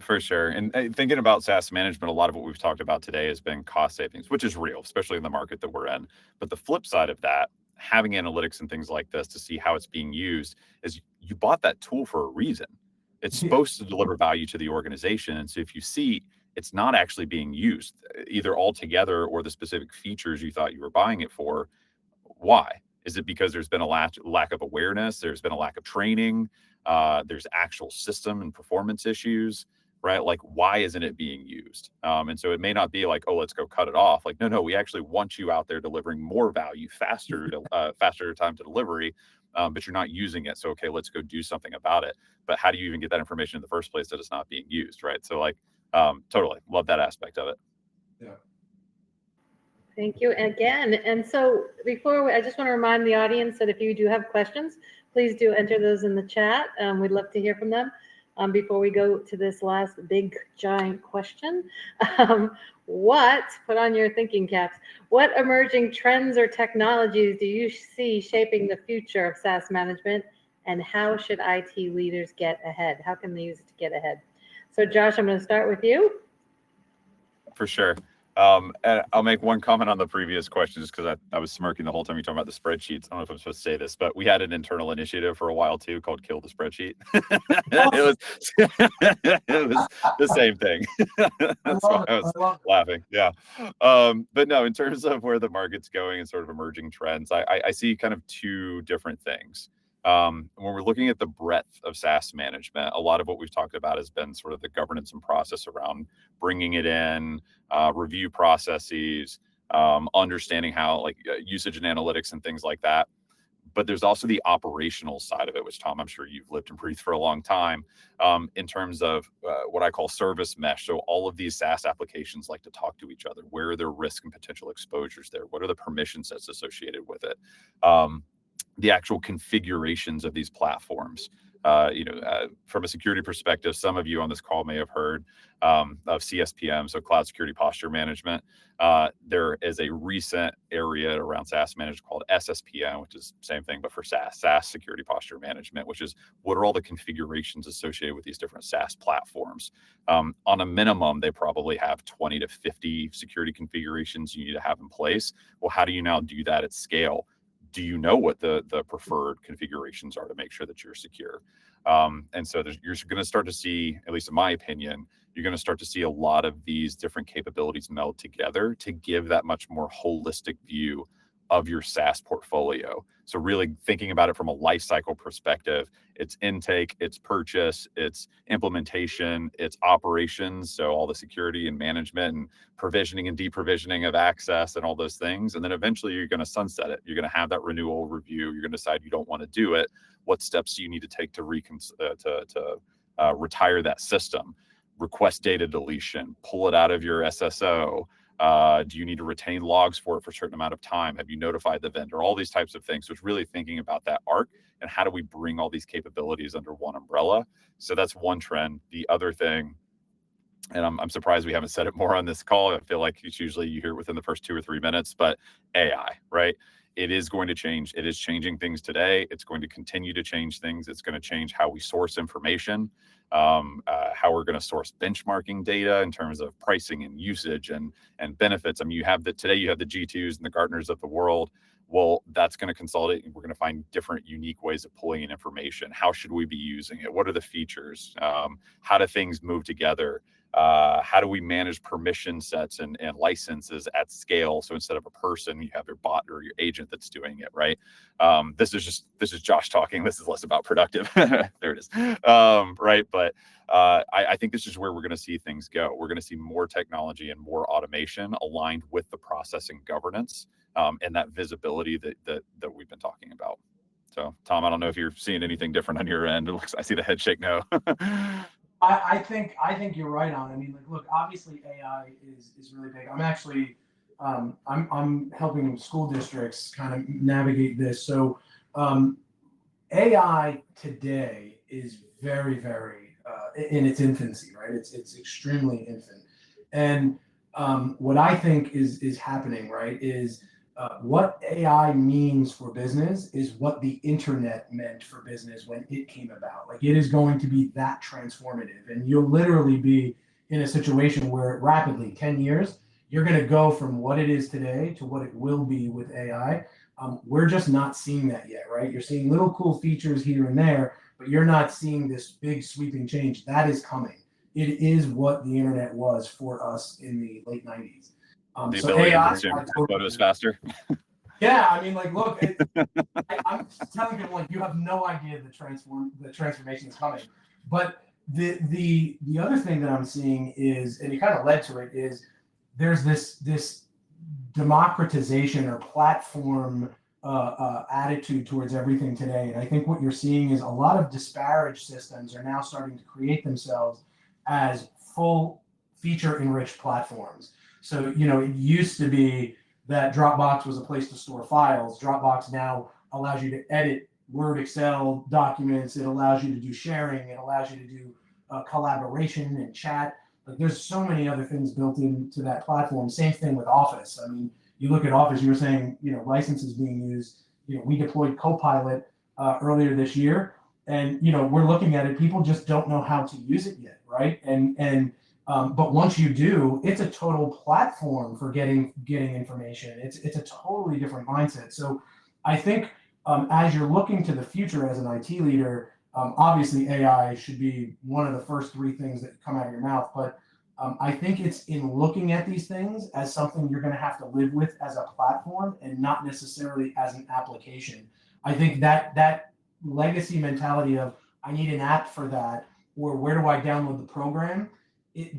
For sure. And thinking about SaaS management, a lot of what we've talked about today has been cost savings, which is real, especially in the market that we're in. But the flip side of that, having analytics and things like this to see how it's being used, is you bought that tool for a reason. It's supposed to deliver value to the organization. And so if you see it's not actually being used either altogether or the specific features you thought you were buying it for, why? Is it because there's been a lack of awareness? There's been a lack of training? There's actual system and performance issues, right? Like, why isn't it being used? And so it may not be like, oh, let's go cut it off. Like, no, we actually want you out there delivering more value faster time to delivery, but you're not using it. So, okay, let's go do something about it. But how do you even get that information in the first place that it's not being used, right? So like, totally love that aspect of it. Yeah. Thank you again. And so I just want to remind the audience that if you do have questions, please do enter those in the chat. We'd love to hear from them. Before we go to this last big giant question, put on your thinking caps, what emerging trends or technologies do you see shaping the future of SaaS management, and how should IT leaders get ahead? How can they use it to get ahead? So Josh, I'm going to start with you. For sure. And I'll make one comment on the previous question, just because I was smirking the whole time you talking about the spreadsheets. I don't know if I'm supposed to say this, but we had an internal initiative for a while too called Kill the Spreadsheet. it was the same thing. That's why I was laughing. Yeah. But no, in terms of where the market's going and sort of emerging trends, I see kind of two different things. When we're looking at the breadth of SaaS management, a lot of what we've talked about has been sort of the governance and process around bringing it in, review processes, understanding how like usage and analytics and things like that. But there's also the operational side of it, which Tom, I'm sure you've lived and breathed for a long time, in terms of what I call service mesh. So all of these SaaS applications like to talk to each other. Where are their risk and potential exposures there? What are the permission sets associated with it? The actual configurations of these platforms. From a security perspective, some of you on this call may have heard of CSPM, so Cloud Security Posture Management. There is a recent area around SaaS management called SSPM, which is the same thing, but for SaaS Security Posture Management, which is what are all the configurations associated with these different SaaS platforms. On a minimum, they probably have 20 to 50 security configurations you need to have in place. Well, how do you now do that at scale? Do you know what the preferred configurations are to make sure that you're secure? And so you're going to start to see, at least in my opinion, you're going to start to see a lot of these different capabilities meld together to give that much more holistic view of your SaaS portfolio. So really thinking about it from a life cycle perspective, it's intake, it's purchase, it's implementation, it's operations. So all the security and management and provisioning and deprovisioning of access and all those things. And then eventually you're going to sunset it. You're going to have that renewal review. You're going to decide you don't want to do it. What steps do you need to take to retire that system? Request data deletion, pull it out of your SSO. Do you need to retain logs for it for a certain amount of time? Have you notified the vendor? All these types of things. So it's really thinking about that arc and how do we bring all these capabilities under one umbrella? So that's one trend. The other thing, and I'm surprised we haven't said it more on this call. I feel like it's usually you hear it within the first 2 or 3 minutes, but AI, right? It is going to change. It is changing things today. It's going to continue to change things. It's going to change how we source information, how we're going to source benchmarking data in terms of pricing and usage and benefits. I mean, today you have the G2s and the Gartners of the world. Well, that's going to consolidate. We're going to find different unique ways of pulling in information. How should we be using it? What are the features? How do things move together? How do we manage permission sets and licenses at scale? So instead of a person, you have your bot or your agent that's doing it, right? This is Josh talking. This is less about Productiv. There it is. Right. But I think this is where we're going to see things go. We're going to see more technology and more automation aligned with the process and governance and that visibility that we've been talking about. So, Tom, I don't know if you're seeing anything different on your end. I see the head shake no. I think you're right on. I mean, like, look, obviously AI is really big. I'm actually I'm helping school districts kind of navigate this. So AI today is very, very in its infancy, right? It's extremely infant. And what I think is happening, right, is what AI means for business is what the internet meant for business when it came about. Like, it is going to be that transformative, and you'll literally be in a situation where rapidly, 10 years, you're going to go from what it is today to what it will be with AI. We're just not seeing that yet, right? You're seeing little cool features here and there, but you're not seeing this big sweeping change. That is coming. It is what the internet was for us in the late 90s. The so ability AI, to consume photos faster. Yeah, I mean, like, look, I'm telling you, like, you have no idea the transformation is coming. But the other thing that I'm seeing is, and you kind of led to it, is there's this democratization or platform attitude towards everything today. And I think what you're seeing is a lot of disparate systems are now starting to create themselves as full feature-enriched platforms. So, it used to be that Dropbox was a place to store files. Dropbox now allows you to edit Word, Excel documents. It allows you to do sharing. It allows you to do collaboration and chat. Like, there's so many other things built into that platform. Same thing with Office. I mean, you look at Office, you were saying, licenses being used. We deployed Copilot earlier this year, and, we're looking at it. People just don't know how to use it yet, right? But once you do, it's a total platform for getting information. It's a totally different mindset. So I think as you're looking to the future as an IT leader, obviously AI should be one of the first 3 things that come out of your mouth. But I think it's in looking at these things as something you're going to have to live with as a platform and not necessarily as an application. I think that legacy mentality of I need an app for that, or where do I download the program,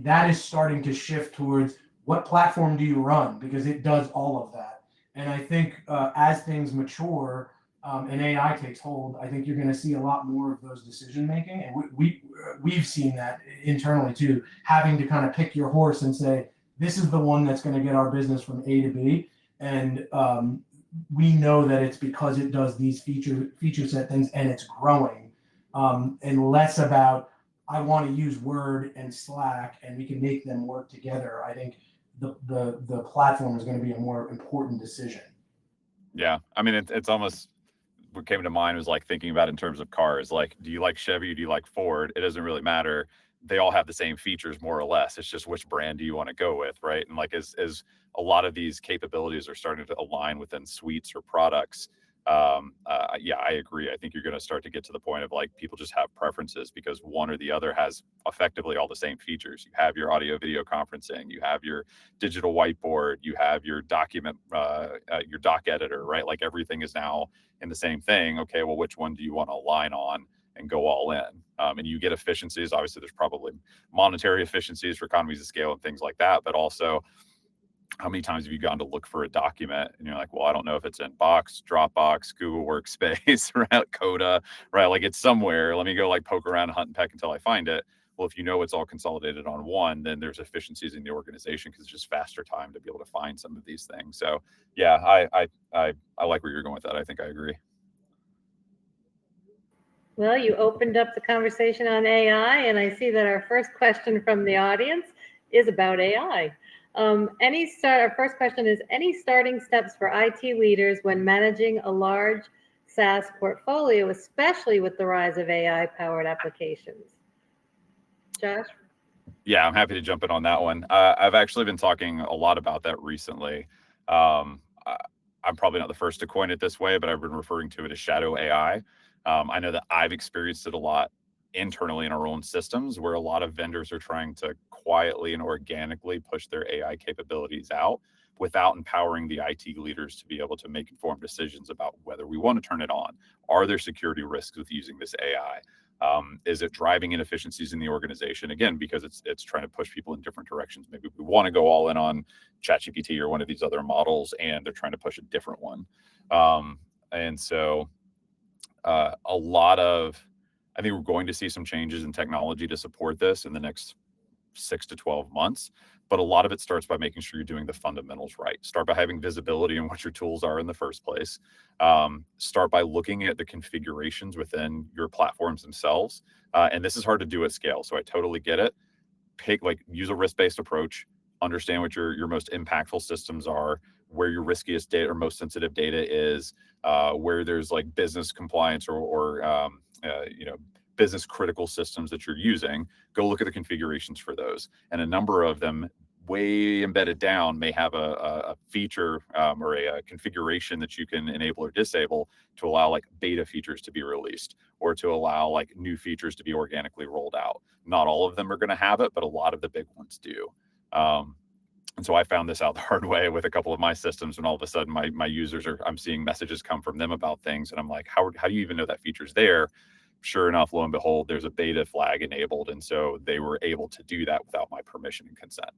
that is starting to shift towards what platform do you run, because it does all of that. And I think as things mature and AI takes hold, I think you're going to see a lot more of those decision making. And we've seen that internally too, having to kind of pick your horse and say, this is the one that's going to get our business from A to B. And we know that it's because it does these feature set things and it's growing, and less about I want to use Word and Slack and we can make them work together. I think the platform is going to be a more important decision. Yeah, I mean, it's almost what came to mind was like thinking about it in terms of cars. Like, do you like Chevy? Do you like Ford? It doesn't really matter. They all have the same features more or less. It's just which brand do you want to go with, right? And like as a lot of these capabilities are starting to align within suites or products, yeah, I agree. I think you're going to start to get to the point of like people just have preferences because one or the other has effectively all the same features. You have your audio video conferencing, you have your digital whiteboard, you have your document, your doc editor, right? Like everything is now in the same thing. Okay, well, which one do you want to align on and go all in? And you get efficiencies. Obviously, there's probably monetary efficiencies for economies of scale and things like that, but also how many times have you gone to look for a document and you're like, well, I don't know if it's in Box, Dropbox, Google Workspace, right? Coda, right? Like it's somewhere. Let me go like poke around, hunt and peck until I find it. Well, if you know it's all consolidated on one, then there's efficiencies in the organization because it's just faster time to be able to find some of these things. So yeah, I like where you're going with that. I think I agree. Well, you opened up the conversation on AI, and I see that our first question from the audience is about AI. Our first question is, any starting steps for IT leaders when managing a large SaaS portfolio, especially with the rise of AI-powered applications? Josh? Yeah, I'm happy to jump in on that one. I've actually been talking a lot about that recently. I'm probably not the first to coin it this way, but I've been referring to it as shadow AI. I know that I've experienced it a lot internally in our own systems where a lot of vendors are trying to quietly and organically push their AI capabilities out without empowering the IT leaders to be able to make informed decisions about whether we want to turn it on. Are there security risks with using this AI? Is it driving inefficiencies in the organization? Again, because it's trying to push people in different directions. Maybe we want to go all in on ChatGPT or one of these other models, and they're trying to push a different one. And so I think we're going to see some changes in technology to support this in the next 6 to 12 months. But a lot of it starts by making sure you're doing the fundamentals right. Start by having visibility in what your tools are in the first place. Start by looking at the configurations within your platforms themselves. And this is hard to do at scale. So I totally get it. Use a risk-based approach. Understand what your most impactful systems are, where your riskiest data or most sensitive data is, where there's like business compliance or business critical systems that you're using. Go look at the configurations for those. And a number of them way embedded down may have a feature or a configuration that you can enable or disable to allow like beta features to be released or to allow like new features to be organically rolled out. Not all of them are going to have it, but a lot of the big ones do. And so I found this out the hard way with a couple of my systems, and all of a sudden my users I'm seeing messages come from them about things. And I'm like, how do you even know that feature's there? Sure enough, lo and behold, there's a beta flag enabled. And so they were able to do that without my permission and consent.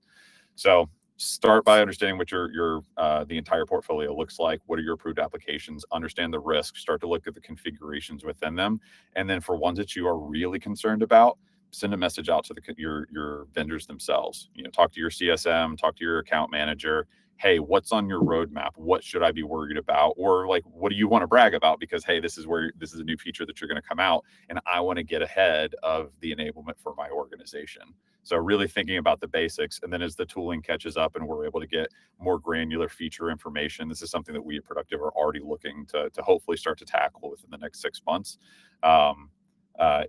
So start by understanding what your the entire portfolio looks like. What are your approved applications? Understand the risk. Start to look at the configurations within them. And then for ones that you are really concerned about, send a message out to your vendors themselves. Talk to your CSM, talk to your account manager. Hey, what's on your roadmap? What should I be worried about? Or like, what do you want to brag about? Because, hey, this is a new feature that you're going to come out, and I want to get ahead of the enablement for my organization. So really thinking about the basics. And then as the tooling catches up and we're able to get more granular feature information, this is something that we at Productiv are already looking to hopefully start to tackle within the next 6 months.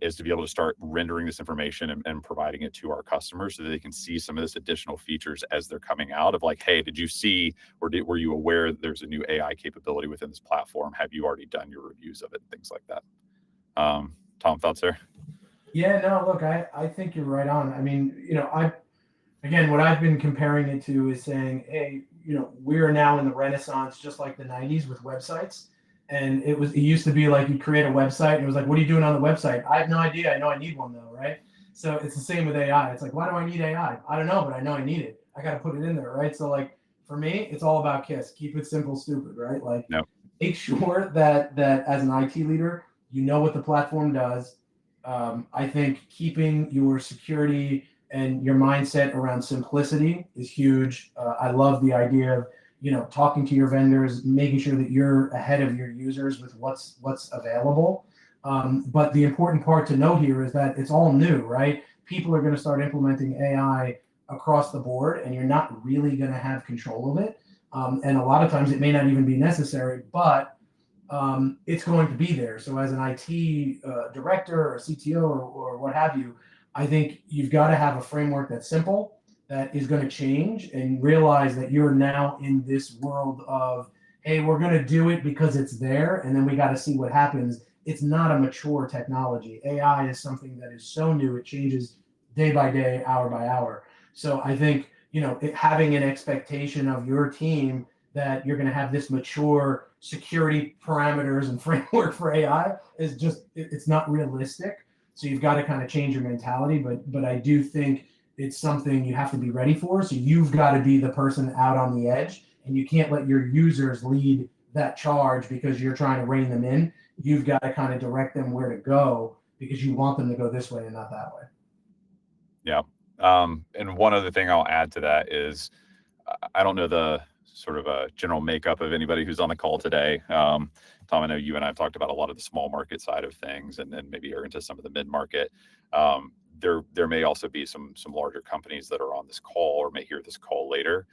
Is to be able to start rendering this information and providing it to our customers so that they can see some of this additional features as they're coming out of like, hey, did you see or were you aware that there's a new AI capability within this platform? Have you already done your reviews of it? Things like that. Tom, thoughts there? Yeah, no, look, I think you're right on. I mean, what I've been comparing it to is saying, hey, we are now in the Renaissance, just like the 90s with websites. And it used to be like you create a website and it was like, what are you doing on the website? I have no idea. I know I need one though, right? So it's the same with AI. It's like, why do I need AI? I don't know, but I know I need it. I got to put it in there, right? So like for me, it's all about KISS. Keep it simple, stupid, right? Like make sure that as an IT leader, you know what the platform does. I think keeping your security and your mindset around simplicity is huge. I love the idea of talking to your vendors, making sure that you're ahead of your users with what's available. But the important part to note here is that it's all new, right? People are going to start implementing AI across the board, and you're not really going to have control of it. And a lot of times it may not even be necessary, but it's going to be there. So as an IT director or CTO or what have you, I think you've got to have a framework that's simple, that is going to change, and realize that you're now in this world of, hey, we're going to do it because it's there, and then we got to see what happens. It's not a mature technology. AI is something that is so new. It changes day by day, hour by hour. So I think, having an expectation of your team that you're going to have this mature security parameters and framework for AI is just, it's not realistic. So you've got to kind of change your mentality. But I do think it's something you have to be ready for. So you've got to be the person out on the edge, and you can't let your users lead that charge because you're trying to rein them in. You've got to kind of direct them where to go because you want them to go this way and not that way. Yeah. And one other thing I'll add to that is, I don't know the sort of a general makeup of anybody who's on the call today. Tom, I know you and I have talked about a lot of the small market side of things, and then maybe you're into some of the mid market. There may also be some larger companies that are on this call or may hear this call later.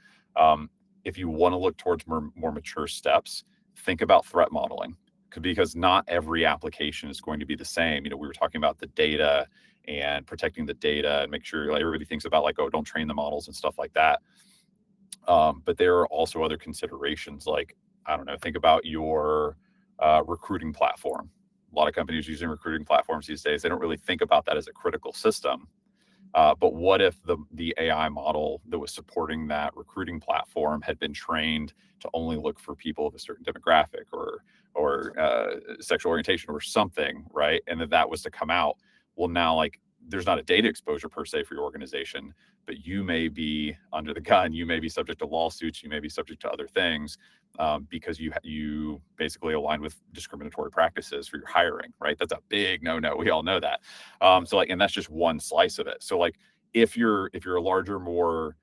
If you want to look towards more mature steps, think about threat modeling, because not every application is going to be the same. We were talking about the data and protecting the data and make sure everybody thinks about like, oh, don't train the models and stuff like that. But there are also other considerations, like, I don't know, think about your recruiting platform. A lot of companies using recruiting platforms these days, they don't really think about that as a critical system. But what if the AI model that was supporting that recruiting platform had been trained to only look for people of a certain demographic or sexual orientation or something, right? And that was to come out. Well, now, like, there's not a data exposure per se for your organization, but you may be under the gun. You may be subject to lawsuits. You may be subject to other things because you basically align with discriminatory practices for your hiring, right? That's a big no-no. We all know that. So like, and that's just one slice of it. So like, if you're a larger, more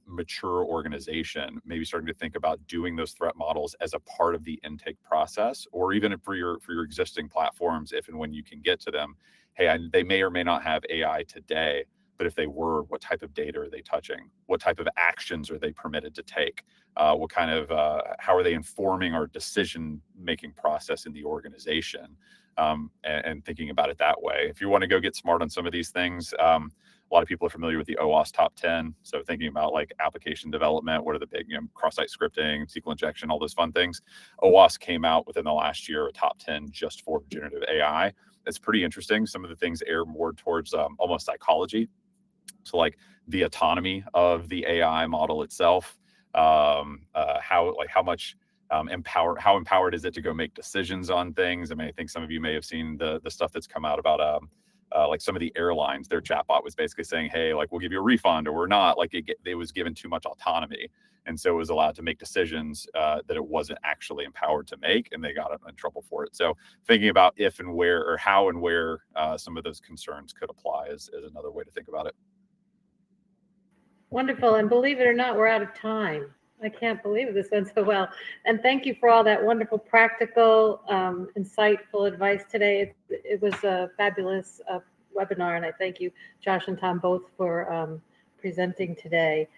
mature organization, maybe starting to think about doing those threat models as a part of the intake process, or even for your existing platforms, if and when you can get to them. Hey, they may or may not have AI today, but if they were, what type of data are they touching? What type of actions are they permitted to take? What kind of, how are they informing our decision-making process in the organization? And thinking about it that way. If you want to go get smart on some of these things, a lot of people are familiar with the OWASP top 10. So thinking about like application development, what are the big, cross-site scripting, SQL injection, all those fun things. OWASP came out within the last year, a top 10 just for generative AI. It's pretty interesting. Some of the things air more towards almost psychology. So like the autonomy of the AI model itself, how empowered is it to go make decisions on things? I mean, I think some of you may have seen the stuff that's come out about like some of the airlines. Their chatbot was basically saying, hey, like, we'll give you a refund or we're not. Like it was given too much autonomy. And so it was allowed to make decisions that it wasn't actually empowered to make, and they got in trouble for it. So thinking about if and where, or how and where some of those concerns could apply is another way to think about it. Wonderful. And believe it or not, we're out of time. I can't believe this went so well. And thank you for all that wonderful, practical, insightful advice today. It was a fabulous webinar, and I thank you, Josh and Tom, both for presenting today.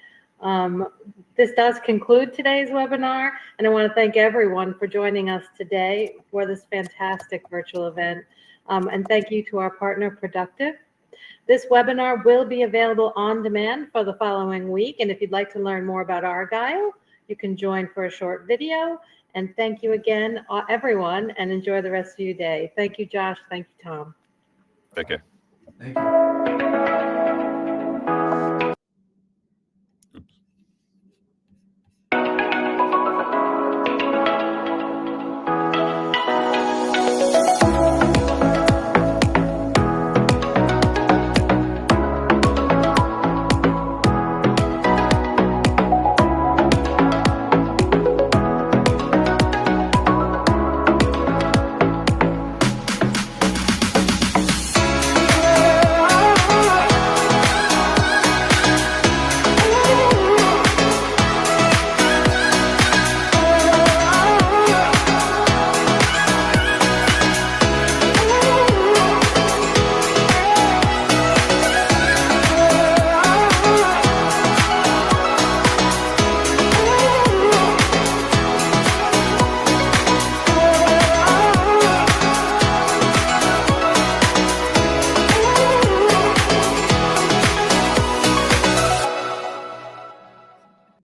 This does conclude today's webinar, and I want to thank everyone for joining us today for this fantastic virtual event. And thank you to our partner, Productiv. This webinar will be available on demand for the following week. And if you'd like to learn more about Argyle, you can join for a short video. And thank you again, everyone, and enjoy the rest of your day. Thank you, Josh. Thank you, Tom. Thank you. Thank you.